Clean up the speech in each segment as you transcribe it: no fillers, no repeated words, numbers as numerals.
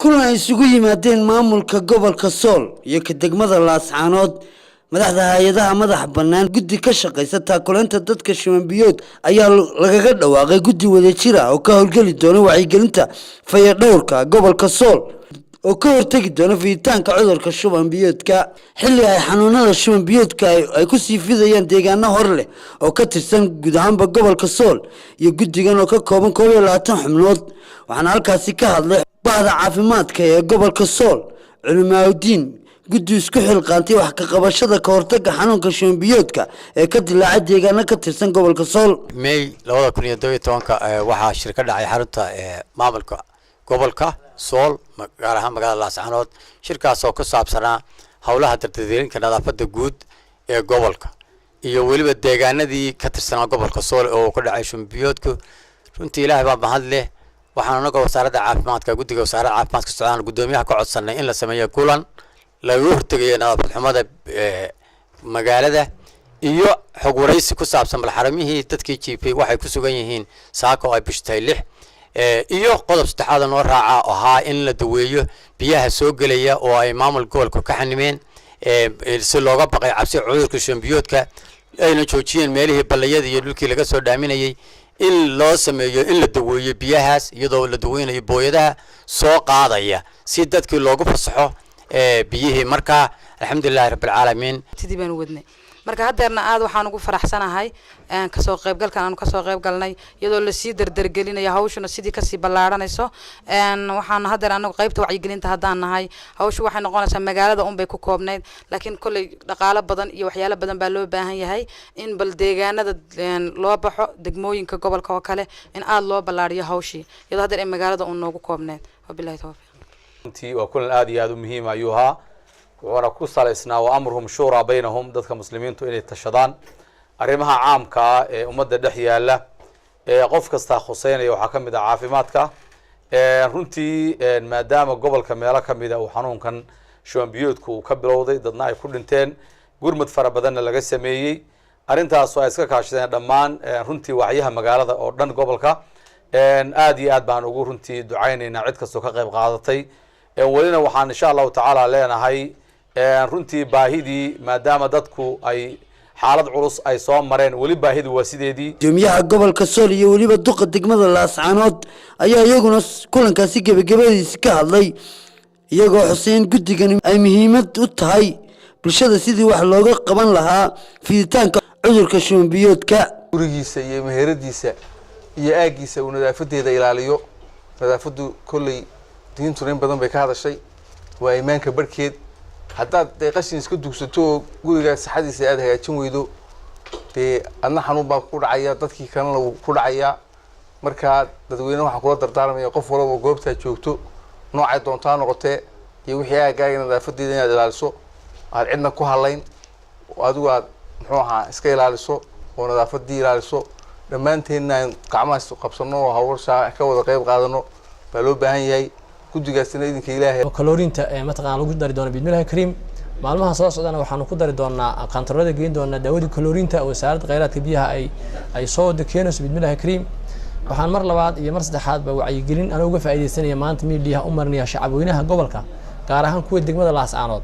كلنا isugu yimaadeen maamulka gobolka Sool iyo ka degmada Laascaanood madaxda hay'adaha madax bannaan guddi ka shaqeysa taakuleenta dadka Shumbiyood ayaa lagaga dhawaaqay guddi wadajir ah oo ka howlgali doona wacyigelinta fayadhowrka gobolka Sool oo ka hortagi doona fiditaanka cudurka Shumbiyoodka xilli ay xanuunada Shumbiyoodka ay ku sii fidayaan deegaano hor leh oo ka tirsan guud ahaanba gobolka Sool iyo guddigan oo ka kooban 22 xubnood waxaana halkaasi ka hadlay بعد عافيماتك يا قبل كسول علماء الدين قدوا يسكحوا القانتي وحق قبشة كورتك حنون كشون بيوتك كد اللي عدي قالنا كترسن قبل كسول مي لو كنا يدوي توانك وحى شركة دعي حرطة معملك قبل كسول مقالها مقال الله سبحانه شركة سوق صعب سنة حولها ترتدين كنا دافد جود قبلك يولي بديجانا دي كترسن قبل كسول أو كل عايشون بيوتك كنت إله باب محله waxaan naga wasaaradda caafimaadka guddiga wasaaradda caafimaadka Soomaaliya gudoomiyaha ka codsanay in la sameeyo kulan lagu hortagayo nadaafad xumada magaalada iyo xog wareysi ku saabsan balxaramihii dadkii jiifay waxay ku sugan yihiin saako ay bishtay 6 iyo qodob saddexaad oo raaca ahaa in la daweeyo biyaha soo galaya oo ay maamul gobolka ka xanimeen si looga baqay cabsi cudurka Shumbiyoodka ayna joojiyeen meelihii ballayada iyo dhulkii laga soo dhaaminayay in loo sameeyo in la daweeyo biyahaas iyadoo la daweynayo booyadaha soo qaadaya si dadkii loogu fasaxo biyihii marka alxamdulillaah rabbil caalamiin tidii baan wadnay marka hadeerna aad waxaan ugu faraxsanahay ka soo qaybgalkan aan ka soo qaybgalnay iyadoo la sii dardargelinayo hawshuna sidii ka sii ballaaranayso waxaan hadeer anagu qaybta wacyigelinta hadaan nahay hawshu waxay noqonaysaa magaalada un bay ku koobnayd laakiin kulay dhaqaale badan iyo waxyaalo badan baa loo baahan yahay in bal deegaanada loo baxo degmooyinka gobolka oo kale in aad loo ballaariyo hawshii iyadoo hadeer magaalada un noogu koobnayd wabillahi tawfiiq intii waa kulan aad iyo aad u muhiim ayuu ahaa وأنا كوسال إسنا وأمرهم شورى بينهم ضد كمسلمين تو إني تشدان أرمها عام كا ومدة دحية لا قف كستا خصين يوحكم إذا عافيماتك رنتي ما دام قبل كميلا كم إذا وحنون كان شو بيوتك وكبروا ضدنا يكون انتين قرمت فرا بدنا لقيس ميي أرنتها سوايسك كاشتين دمان رنتي وعيها مقالة أردن قبل كا آدي آد بان وقول رنتي دعيني نعد كسوك غيب قاضتي ولنا وحان إن شاء الله تعالى لنا هاي runtii baahidii maadaama dadku ay xaalad culus ay soo mareen wali baahidi wasideedii jamiica gobolka Sool iyo waliba duqa degmada Laascaanood ayaa iyaguna kulankaasi gabagabadiisa ka hadlay iyagoo xuseen guddigan ay muhiimad u tahay bulshada sidii wax looga qaban lahaa fiditaanka cudurka Shumbiyoodka gurigiisa iyo meheradiisa iyo aagiisa uu nadaafadeeda ilaaliyo nadaafadu kulli diintu in badan bay ka hadashay waa iimaanka barkeed haddaad qashin iska dugsato guriga saxadiisa aad hagaajin weydo adna xanuun baa ku dhacaya dadkii kalena wuu ku dhacaya marka dadweynaha waxa kula dardaarmaya qof walba goobta joogto noocay doontaa noqotee iyo wixii aagaaga nadaafadeeda inaad ilaaliso aad cidna ku halayn adigu aad muxuu ahaa iska ilaaliso oo nadaafadii ilaaliso dhammaanteedna gacmaha qabsano oo hawsha ka wada qayb qaadano baa loo baahan yahay guddigaasina idinka ilaahay kaloorinta mataqaan lagu dari doono bismillaah kariim maalmaha soo socdana waxaan ku dari doonaa kantarada geyn doonaa daawadii kaloorinta wasaaradda kheyraadka biyaha ay soo dekeenayso bismillaah kariim waxaan mar labaad iyo mar saddexaad ba wacyigelin aan uga faa'iideysanaya maanta miidiyaha u marnaya shacabweynaha gobolka gaar ahaan kuwa degmada Laascaanood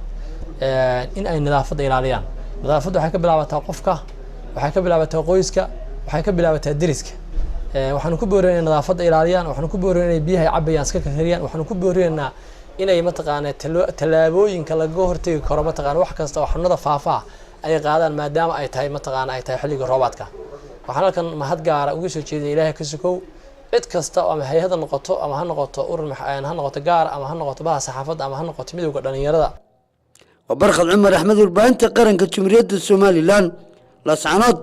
in ay nadaafadda ilaaliyaan nadaafaddu waxay ka bilaabataa qofka waxay ka bilaabataa qoyska waxay ka bilaabataa deriska waxaan ku boorinaynaa nadaafadda ilaaliyaan waxaan ku boorinaynaa biyaha cabayaan iska kariyaan waxaan ku boorinaynaa inay mataqaanaa talaabooyinka laga hortagi karo mataqaanaa wax kasta oo xanuunada faafa ay qaadaan maadaama ay tahay mataqaanaa ay tahay xilliga roobaadka waxaan halkan mahad gaar ah uga soo jeedinay Ilaahay ka sukow cid kasta oo hay'ad noqoto ama ha noqoto urur maxaan ha noqoto gaar ama ha noqoto baha saxaafadda ama ha noqoto midowga dhalinyarada وبرخد عمر أحمد البانت قرن كجمهورية الصوماليلان Laascaanood